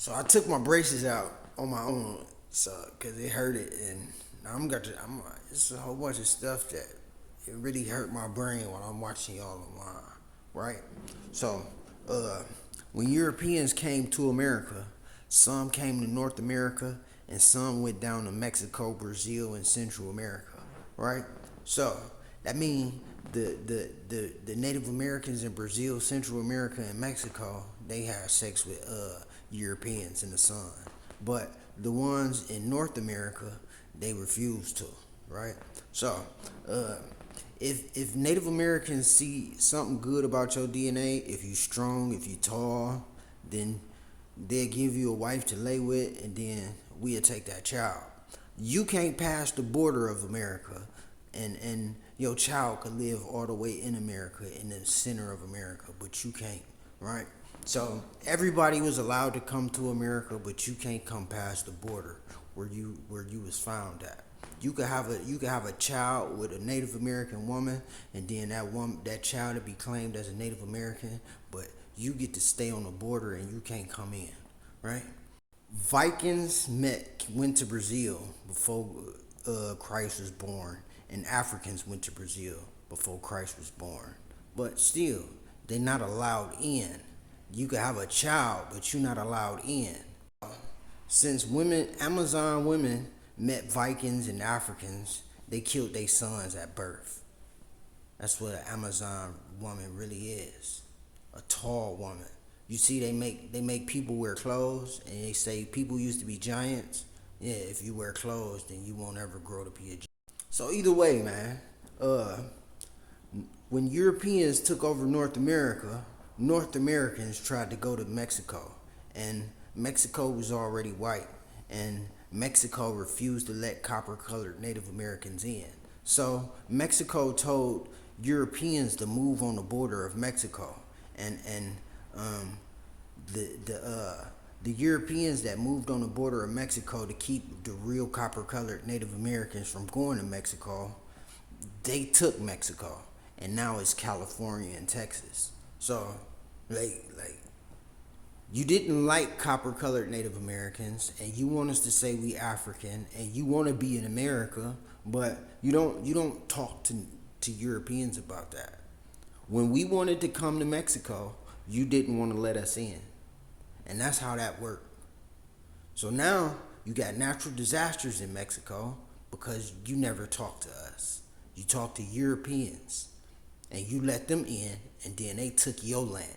So I took my braces out on my own, so because it hurt it, and now it's a whole bunch of stuff that it really hurt my brain while I'm watching y'all online, right? So, uh, when Europeans came to America, some came to North America, and some went down to Mexico, Brazil, and Central America, right? So that means the Native Americans in Brazil, Central America, and Mexico, they had sex with Europeans in the sun. But the ones in North America, they refused to, right? So, uh, if Native Americans see something good about your DNA, if you strong, if you tall, then they'll give you a wife to lay with, and then we'll take that child. You can't pass the border of America, and your child could live all the way in America, in the center of America, but you can't, right? So everybody was allowed to come to America, but you can't come past the border where you was found at. You could have a child with a Native American woman, and then that child to be claimed as a Native American, but you get to stay on the border and you can't come in, right? Vikings went to Brazil before Christ was born, and Africans went to Brazil before Christ was born. But still, they're not allowed in. You could have a child, but you're not allowed in. Since Amazon women met Vikings and Africans, they killed their sons at birth. That's what an Amazon woman really is. A tall woman. You see, they make people wear clothes, and they say people used to be giants. Yeah, if you wear clothes, then you won't ever grow to be a giant. So either way, man, uh, when Europeans took over North America, North Americans tried to go to Mexico, and Mexico was already white, and Mexico refused to let copper-colored Native Americans in. So Mexico told Europeans to move on the border of Mexico, and um, the Europeans that moved on the border of Mexico to keep the real copper-colored Native Americans from going to Mexico, they took Mexico, and now it's California and Texas. So, like you didn't like copper-colored Native Americans, and you want us to say we African, and you want to be in America, but you don't talk to Europeans about that. When we wanted to come to Mexico, you didn't want to let us in, and that's how that worked. So now you got natural disasters in Mexico because you never talked to us. You talked to Europeans, and you let them in, and then they took your land.